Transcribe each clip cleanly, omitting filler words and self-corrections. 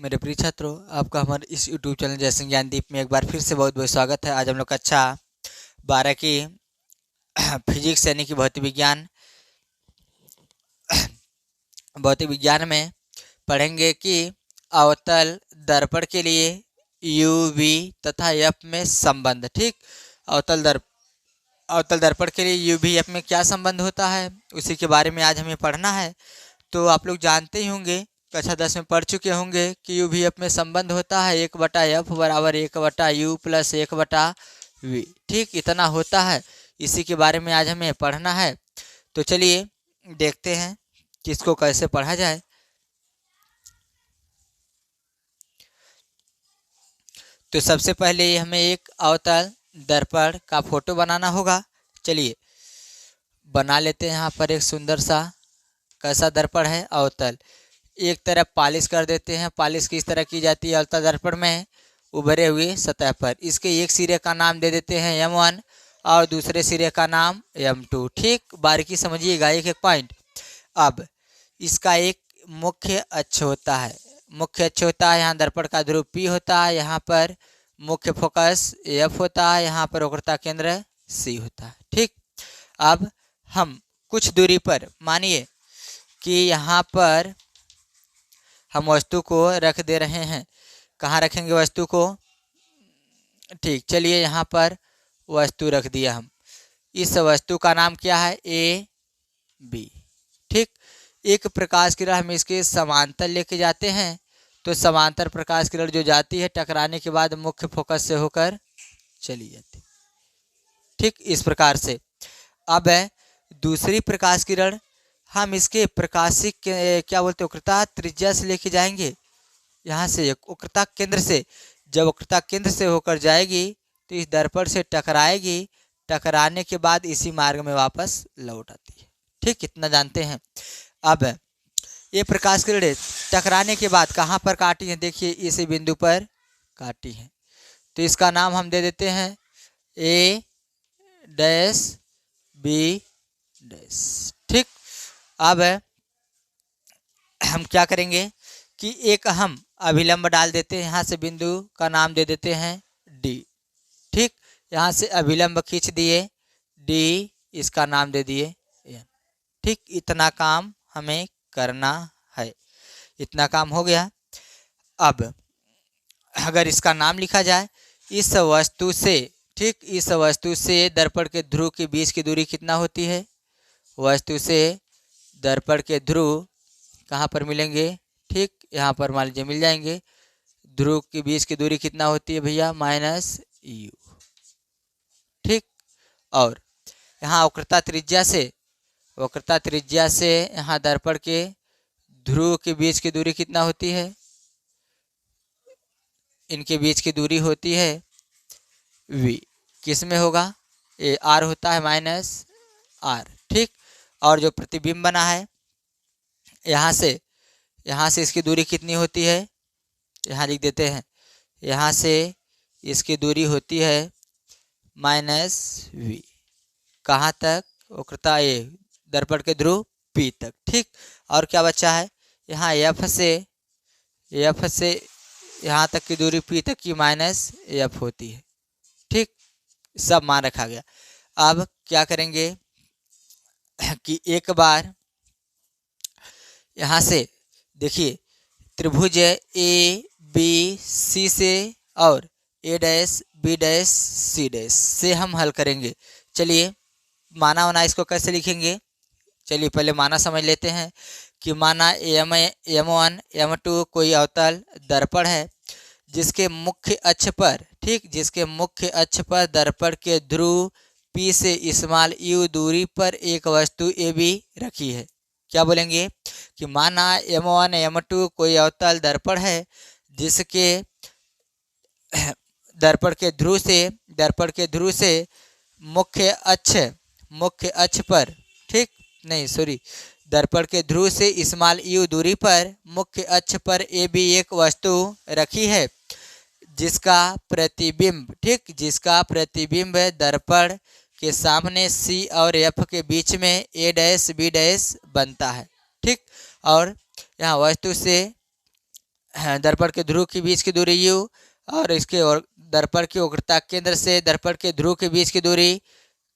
मेरे प्रिय छात्रों, आपका हमारे इस YouTube चैनल जैसे ज्ञानदीप में एक बार फिर से बहुत बहुत स्वागत है। आज हम लोग कक्षा 12 की फिजिक्स यानी कि भौतिक विज्ञान में पढ़ेंगे कि अवतल दर्पण के लिए यू वी तथा एफ में संबंध। ठीक, अवतल दर्पण के लिए यू वी एफ में क्या संबंध होता है, उसी के बारे में आज हमें पढ़ना है। तो आप लोग जानते ही होंगे, कक्षा 10 में पढ़ चुके होंगे कि यू वी एफ में संबंध होता है 1/f बराबर 1/u प्लस 1/v। ठीक, इतना होता है, इसी के बारे में आज हमें पढ़ना है। तो चलिए देखते हैं कि इसको कैसे पढ़ा जाए। तो सबसे पहले हमें एक अवतल दर्पण का फोटो बनाना होगा। चलिए बना लेते हैं। यहाँ पर एक सुंदर सा कैसा दर्पण है, अवतल। एक तरफ पॉलिश कर देते हैं। पॉलिश किस तरह की जाती है अवतल दर्पण में, उभरे हुए सतह पर। इसके एक सिरे का नाम दे देते हैं M1 और दूसरे सिरे का नाम M2। ठीक, बारीकी समझिएगा, एक एक पॉइंट। अब इसका एक मुख्य अक्ष होता है। यहाँ दर्पण का ध्रुव P होता है, यहाँ पर मुख्य फोकस F होता है, यहाँ पर वक्रता केंद्र C होता है। ठीक, अब हम कुछ दूरी पर, मानिए कि यहाँ पर हम वस्तु को रख दे रहे हैं। कहाँ रखेंगे वस्तु को? ठीक, चलिए यहाँ पर वस्तु रख दिया हम। इस वस्तु का नाम क्या है? A B. ठीक, एक प्रकाश किरण हम इसके समांतर लेके जाते हैं, तो समांतर प्रकाश किरण जो जाती है टकराने के बाद मुख्य फोकस से होकर चली जाती। ठीक, इस प्रकार से। अब दूसरी प्रकाश किरण हम इसके प्रकाशिक क्या बोलते हैं, वक्रता त्रिज्या से लेके जाएंगे। यहाँ से वक्रता केंद्र से, जब वक्रता केंद्र से होकर जाएगी तो इस दर्पण से टकराएगी। टकराने के बाद इसी मार्ग में वापस लौट आती है। ठीक, इतना जानते हैं। अब ये प्रकाश किरणें टकराने के बाद कहाँ पर काटी हैं? देखिए, इसी बिंदु पर काटी हैं, तो इसका नाम हम दे देते हैं A डैश B डैश। ठीक, अब हम क्या करेंगे कि एक हम अभिलंब डाल देते हैं। यहाँ से बिंदु का नाम दे देते हैं D। ठीक, यहाँ से अभिलंब खींच दिए D, इसका नाम दे दिए N। ठीक, इतना काम हमें करना है। इतना काम हो गया। अब अगर इसका नाम लिखा जाए, इस वस्तु से, ठीक, इस वस्तु से दर्पण के ध्रुव के बीच की दूरी कितना होती है? वस्तु से दर्पण के ध्रुव कहाँ पर मिलेंगे? ठीक, यहाँ पर मान लीजिए मिल जाएंगे। ध्रुव के बीच की दूरी कितना होती है भैया? -u। ठीक, और यहाँ वक्रता त्रिज्या से यहाँ दर्पण के ध्रुव के बीच की दूरी कितना होती है? इनके बीच की दूरी होती है v। किस में होगा? ये r होता है -r। ठीक, और जो प्रतिबिंब बना है यहाँ से इसकी दूरी कितनी होती है? यहाँ लिख देते हैं। यहाँ से इसकी दूरी होती है -v। कहाँ तक? वक्रता ये दर्पण के ध्रुव P तक। ठीक, और क्या बचा है? यहाँ F से यहाँ तक की दूरी P तक की -f होती है। ठीक, सब मान रखा गया। अब क्या करेंगे कि एक बार यहाँ से देखिए, त्रिभुज A B C से और A dash B dash C dash से हम हल करेंगे। चलिए माना होना इसको कैसे लिखेंगे? चलिए पहले माना समझ लेते हैं कि माना M1 M2 कोई अवतल दर्पण है जिसके मुख्य अक्ष पर, ठीक, जिसके मुख्य अक्ष पर दर्पण के ध्रुव P से u दूरी पर एक वस्तु AB रखी है। क्या बोलेंगे कि माना M1 M2 कोई अवतल दर्पण है जिसके दर्पण के ध्रुव से मुख्य अक्ष पर, ठीक, नहीं सॉरी, दर्पण के ध्रुव से u दूरी पर मुख्य अक्ष पर AB एक वस्तु रखी है जिसका प्रतिबिंब, ठीक, जिसका प्रतिबिंब दर्पण के सामने C और F के बीच में A डैश B डैश बनता है। ठीक, और यहाँ वस्तु से दर्पण के ध्रुव के बीच की दूरी u और इसके और दर्पण की वक्रता केंद्र से दर्पण के ध्रुव के बीच की दूरी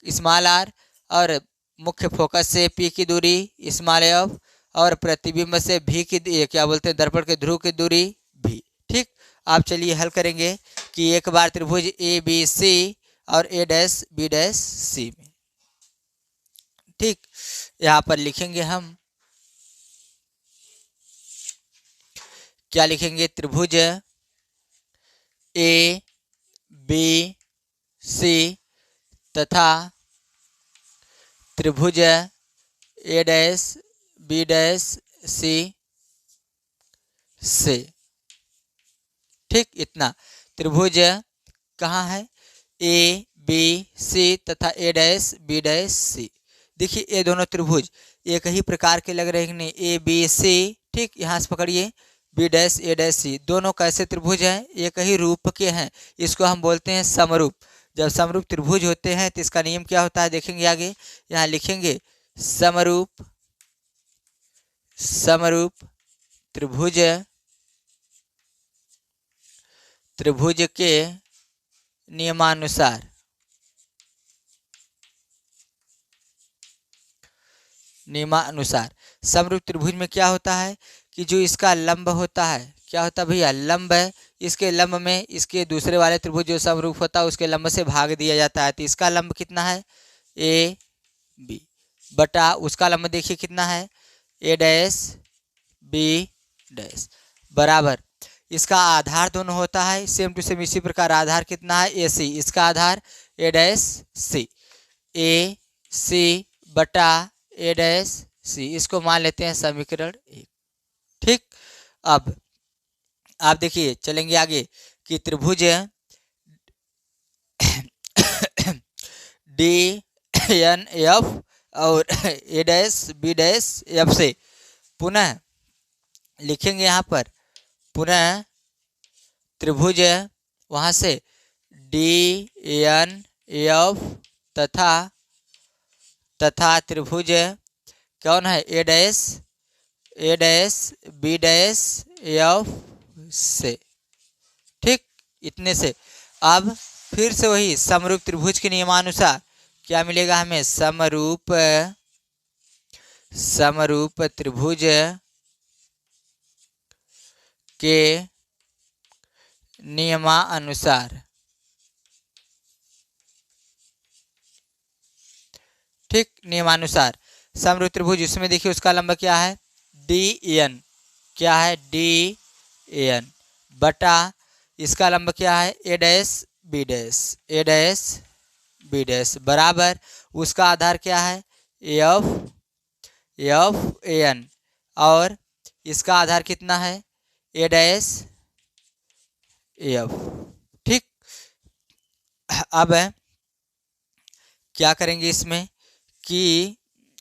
स्मॉल r और मुख्य फोकस से p की दूरी स्मॉल f और प्रतिबिंब से v की क्या बोलते हैं दर्पण के ध्रुव की दूरी v। ठीक, आप चलिए हल करेंगे कि एक बार त्रिभुज ए बी सी और ए डैश बी डैश सी में। ठीक, यहाँ पर लिखेंगे हम क्या लिखेंगे, त्रिभुज ए बी सी तथा त्रिभुज ए डैश बी डैश सी से। ठीक, इतना त्रिभुज कहाँ है, ए बी सी तथा ए डैश बी डैश सी। देखिए ये दोनों त्रिभुज एक ही प्रकार के लग रहे हैं कि नहीं, ए बी सी। ठीक, यहाँ से पकड़िए, बी डैश ए डैश सी, दोनों कैसे त्रिभुज हैं, एक ही रूप के हैं, इसको हम बोलते हैं समरूप। जब समरूप त्रिभुज होते हैं तो इसका नियम क्या होता है, देखेंगे आगे। यहाँ लिखेंगे समरूप त्रिभुज के नियमानुसार समरूप त्रिभुज में क्या होता है कि जो इसका लंब होता है, क्या होता है भैया, लंब है, इसके लंब में इसके दूसरे वाले त्रिभुज जो समरूप होता है उसके लंब से भाग दिया जाता है। तो इसका लंब कितना है, ए बी बटा उसका लंब देखिए कितना है, ए डैश बी डैश बराबर इसका आधार दोनों होता है सेम टू सेम। इसी प्रकार आधार कितना है, ए सी, इसका आधार ए डैश सी, ए सी बटा ए डैश सी, इसको मान लेते हैं समीकरण 1। ठीक, अब आप देखिए चलेंगे आगे कि त्रिभुज डी एन एफ और ए डैश बी डैश एफ से पुनः लिखेंगे यहाँ पर, पुनः त्रिभुज वहाँ से डी एन एफ तथा त्रिभुज कौन है, ए डैश बी डैश एफ से। ठीक, इतने से अब फिर से वही समरूप त्रिभुज के नियमानुसार क्या मिलेगा हमें, समरूप त्रिभुज के नियमानुसार। ठीक, नियमानुसार समरूप त्रिभुज, इसमें देखिए उसका लंब क्या है, डी एन, क्या है, डी एन बटा इसका लंब क्या है, ए डैश बी डैश बराबर उसका आधार क्या है, एफ एन और इसका आधार कितना है, ए डैश एफ। ठीक, अब क्या करेंगे इसमें कि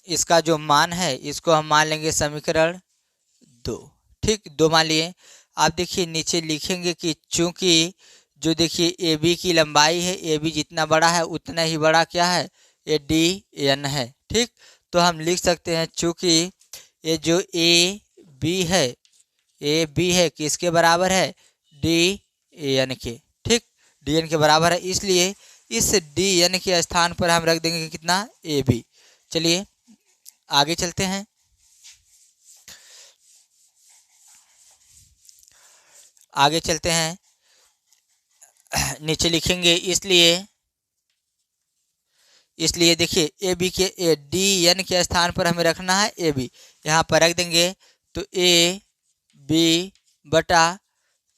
इसका जो मान है इसको हम मान लेंगे समीकरण 2। ठीक, 2 मान लिए। आप देखिए नीचे लिखेंगे कि चूंकि जो देखिए ए बी की लंबाई है, ए बी जितना बड़ा है उतना ही बड़ा क्या है, ए डी एन है। ठीक, तो हम लिख सकते हैं चूंकि ये जो ए बी है किसके बराबर है, डी एन के। ठीक, डी एन के बराबर है, इसलिए इस डी एन के स्थान पर हम रख देंगे कितना, ए बी। चलिए आगे चलते हैं। नीचे लिखेंगे, इसलिए देखिए ए बी के डी एन के स्थान पर हमें रखना है ए बी, यहाँ पर रख देंगे तो ए बी बटा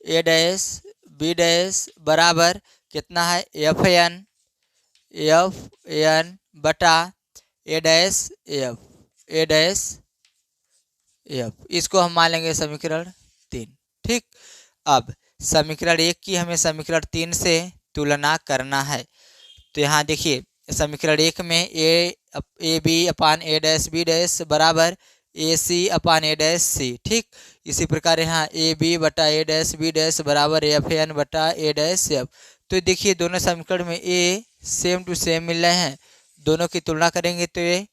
ए डैश बी डैश बराबर कितना है, एफ एन बटा ए डैश एफ, इसको हम मान लेंगे समीकरण 3। ठीक, अब समीकरण 1 की हमें समीकरण 3 से तुलना करना है। तो यहाँ देखिए समीकरण 1 में ए बी अपान ए डैश बी डैश बराबर A C upon A dash C. ठीक, इसी प्रकार यहाँ ए बी बटा ए डैश बी डैश बराबर एफ एन बटा ए डैश एफ। तो देखिए दोनों समीकरण में ए सेम टू सेम मिल रहे हैं, दोनों की तुलना करेंगे तो ये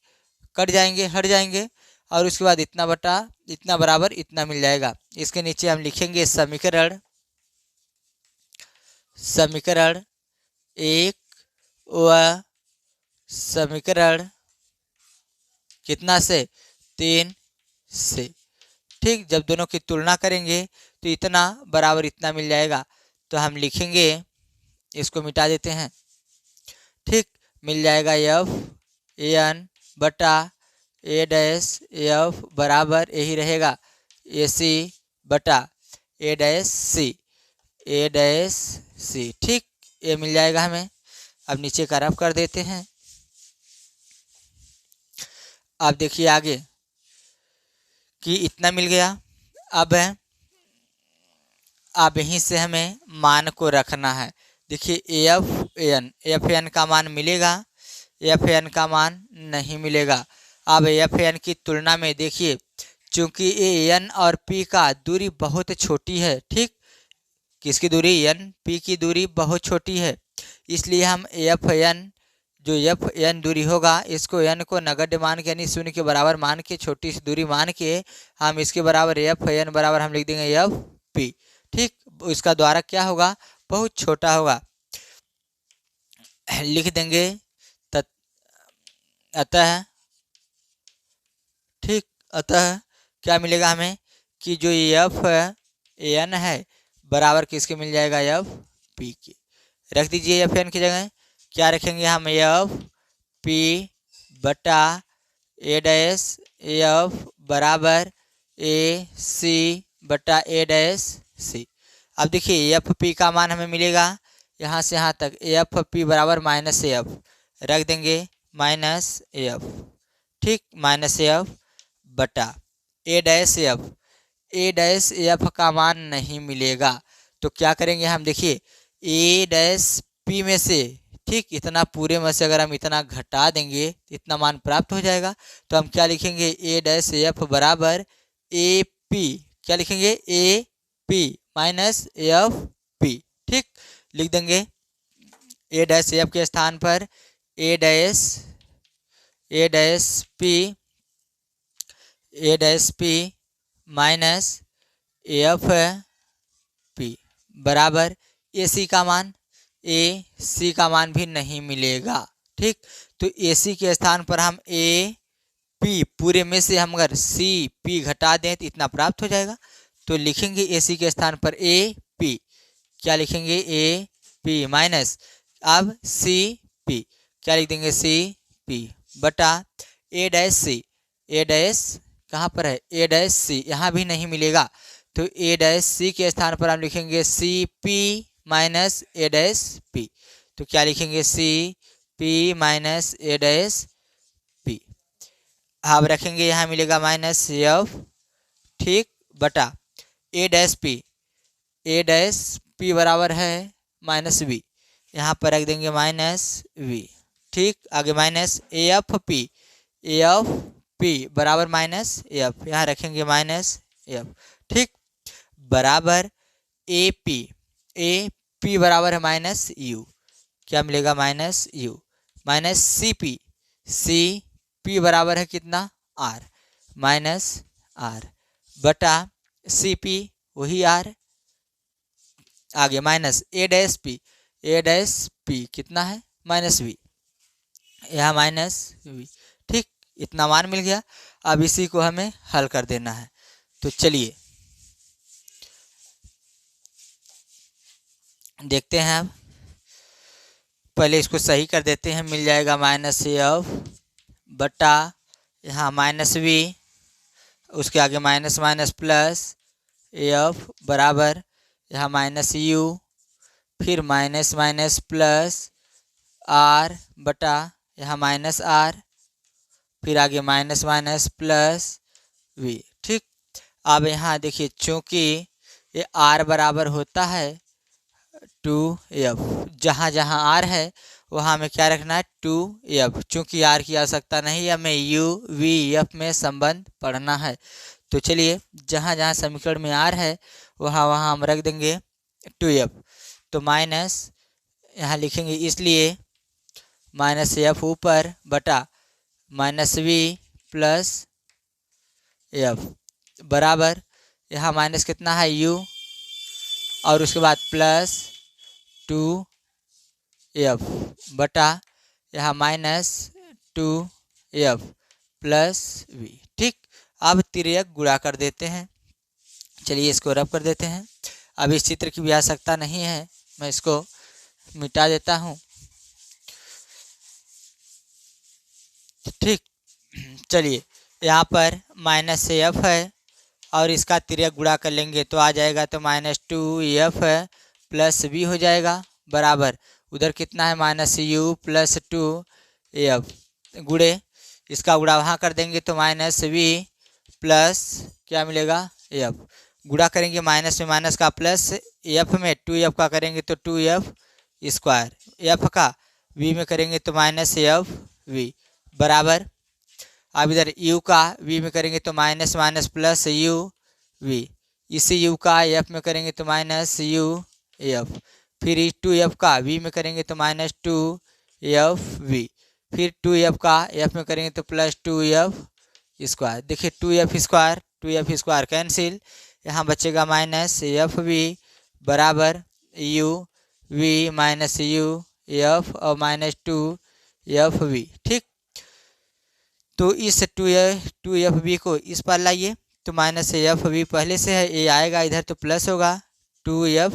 कट जाएंगे, हट जाएंगे और उसके बाद इतना बटा इतना बराबर इतना मिल जाएगा। इसके नीचे हम लिखेंगे समीकरण एक व समीकरण कितना से 3 से। ठीक, जब दोनों की तुलना करेंगे तो इतना बराबर इतना मिल जाएगा। तो हम लिखेंगे, इसको मिटा देते हैं। ठीक, मिल जाएगा एफ एन बटा ए डैश एफ बराबर यही रहेगा ए सी बटा ए डैश सी। ठीक, ये मिल जाएगा हमें। अब नीचे का रफ कर देते हैं। अब देखिए आगे कि इतना मिल गया। अब यहीं से हमें मान को रखना है। देखिए एफ एन का मान मिलेगा, एफ एन का मान नहीं मिलेगा। अब एफ एन की तुलना में देखिए, चूंकि ए एन और पी का दूरी बहुत छोटी है। ठीक, किसकी दूरी? एन पी की दूरी बहुत छोटी है, इसलिए हम एफ एन जो एफ एन दूरी होगा इसको एन को नगण्य मान के यानी शून्य के बराबर मान के छोटी सी दूरी मान के हम इसके बराबर एफ एन बराबर हम लिख देंगे एफ पी। ठीक, इसका द्वारा क्या होगा? बहुत छोटा होगा, लिख देंगे अतः। ठीक, अतः क्या मिलेगा हमें कि जो एफ एन है बराबर किसके मिल जाएगा? एफ पी के। रख दीजिए एफ एन की जगह क्या रखेंगे हम? एफ पी बटा ए डैश एफ बराबर ए सी बटा ए डैश सी। अब देखिए एफ पी का मान हमें मिलेगा यहाँ से यहाँ तक, एफ पी बराबर माइनस एफ, रख देंगे माइनस एफ। ठीक, माइनस एफ बटा ए डैश एफ का मान नहीं मिलेगा तो क्या करेंगे हम? देखिए ए डैश पी में से, ठीक, इतना पूरे में से अगर हम इतना घटा देंगे इतना मान प्राप्त हो जाएगा। तो हम क्या लिखेंगे? ए डैश एफ बराबर ए पी, क्या लिखेंगे? A P minus F P. ठीक, लिख देंगे ए डैश एफ के स्थान पर A dash P minus F P बराबर ए सी का मान भी नहीं मिलेगा। ठीक, तो ए सी के स्थान पर हम ए पी पूरे में से हम अगर सी पी घटा दें तो इतना प्राप्त हो जाएगा। तो लिखेंगे ए सी के स्थान पर ए पी, क्या लिखेंगे? ए पी माइनस अब सी पी, क्या लिख देंगे? सी पी बटा ए डैश कहाँ पर है? ए डैश सी, यहाँ भी नहीं मिलेगा तो ए डैश सी के स्थान पर हम लिखेंगे C P minus A dash P. तो क्या लिखेंगे? C P minus A dash P. अब रखेंगे यहाँ मिलेगा माइनस एफ, ठीक, बटा ए डैश पी बराबर है माइनस वी, यहाँ पर रख देंगे माइनस वी। ठीक, आगे माइनस एफ पी बराबर माइनस एफ, यहाँ रखेंगे माइनस एफ। ठीक, बराबर ए पी बराबर है माइनस यू, क्या मिलेगा? Minus U minus C P बराबर है कितना? आर, माइनस आर बटा सी पी वही आर, आगे माइनस ए डैश पी कितना है? माइनस वी, यहाँ माइनस वी। ठीक, इतना मान मिल गया। अब इसी को हमें हल कर देना है। तो चलिए देखते हैं। अब पहले इसको सही कर देते हैं। मिल जाएगा माइनस एफ बटा यहाँ माइनस वी, उसके आगे माइनस माइनस प्लस एफ बराबर यहाँ माइनस यू, फिर माइनस माइनस प्लस आर बटा यहाँ माइनस आर, फिर आगे माइनस माइनस प्लस वी। ठीक, अब यहाँ देखिए चूँकि ये आर बराबर होता है 2f, जहाँ जहाँ आर है वहाँ हमें क्या रखना है? 2f। चूँकि आर की आवश्यकता नहीं, हमें यू वी एफ में संबंध पढ़ना है। तो चलिए जहाँ जहाँ समीकरण में आर है वहाँ वहाँ हम रख देंगे 2f। तो माइनस यहाँ लिखेंगे, इसलिए माइनस एफ ऊपर बटा माइनस वी प्लस एफ। बराबर यहाँ माइनस कितना है u और उसके बाद प्लस 2f बटा यहाँ माइनस 2f प्लस v। ठीक, अब तिर्यक गुणा कर देते हैं। चलिए इसको रब कर देते हैं। अब इस चित्र की भी आवश्यकता नहीं है, मैं इसको मिटा देता हूँ। ठीक, चलिए यहाँ पर माइनस से एफ है और इसका तिर्यक गुणा कर लेंगे तो आ जाएगा, तो माइनस 2f प्लस v हो जाएगा बराबर उधर कितना है माइनस u प्लस 2f गुणे इसका गुणा वहाँ कर देंगे तो माइनस v प्लस क्या मिलेगा f। गुणा करेंगे माइनस में माइनस का प्लस f में 2f का करेंगे तो 2f स्क्वायर, f का v में करेंगे तो माइनस f v बराबर। अब इधर u का v में करेंगे तो minus minus plus u v, इसी u का f में करेंगे तो माइनस u f, फिर 2f का v में करेंगे तो माइनस 2f v, फिर 2f का f में करेंगे तो प्लस 2f स्क्वायर। देखिए 2f स्क्वायर कैंसिल, यहाँ बचेगा माइनस एफ वी बराबर u v minus u f और माइनस 2f v। ठीक, तो इस 2f v को इस पर लाइए तो माइनस एफ वी पहले से है, ये आएगा इधर तो प्लस होगा 2f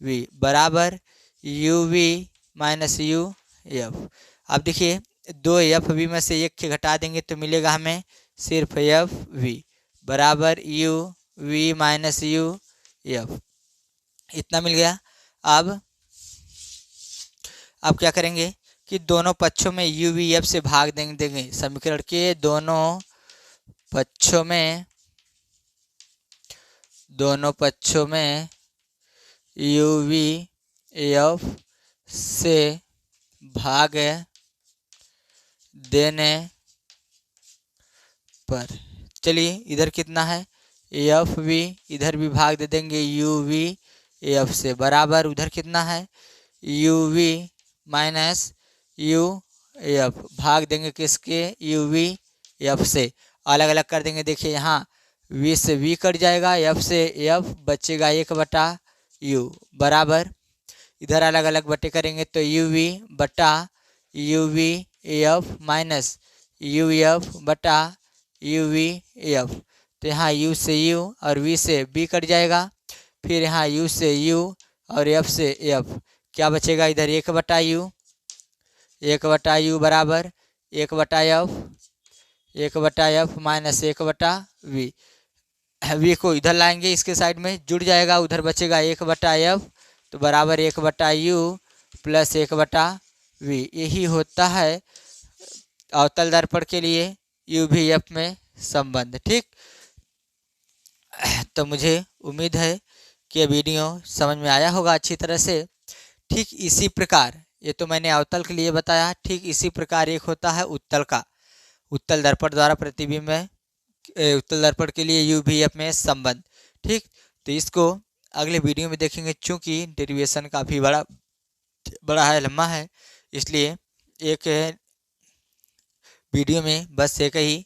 v बराबर u v minus u f। अब देखिए 2f v में से एक के घटा देंगे तो मिलेगा हमें सिर्फ f v बराबर u v minus u f, इतना मिल गया। अब क्या करेंगे कि दोनों पक्षों में u v f से भाग देंगे समीकरण के दोनों पक्षों में u v f से भाग देने पर, चलिए इधर कितना है एफ वी, इधर भी भाग दे देंगे यू वी एफ से बराबर उधर कितना है U V minus U F, भाग देंगे किसके यू वी एफ से, अलग अलग कर देंगे। देखिए यहाँ वी से वी कट जाएगा, एफ से एफ बचेगा 1/u बराबर इधर अलग अलग बटे करेंगे तो यू वी बटा you V F minus U F बटा यू वी एफ, तो यहाँ u से u और v से b कट जाएगा, फिर यहाँ u से u और f से f, क्या बचेगा इधर 1/u बराबर 1/f माइनस 1/v, v को इधर लाएंगे इसके साइड में जुड़ जाएगा, उधर बचेगा 1/f तो बराबर 1/u प्लस 1/v। यही होता है अवतल दर्पण के लिए u v f में संबंध। ठीक, तो मुझे उम्मीद है कि यह वीडियो समझ में आया होगा अच्छी तरह से। ठीक इसी प्रकार, ये तो मैंने अवतल के लिए बताया, ठीक इसी प्रकार एक होता है उत्तल का, उत्तल दर्पण द्वारा प्रतिबिंब में उत्तल दर्पण के लिए यू वी एफ में संबंध। ठीक, तो इसको अगले वीडियो में देखेंगे, चूँकि डेरिवेशन काफ़ी बड़ा है, लम्बा है, इसलिए एक वीडियो में बस एक ही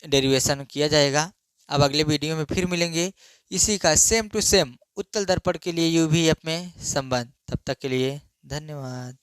डेरिवेशन किया जाएगा। अब अगले वीडियो में फिर मिलेंगे इसी का सेम टू सेम उत्तल दर्पण के लिए यू वी एफ में संबंध। तब तक के लिए धन्यवाद।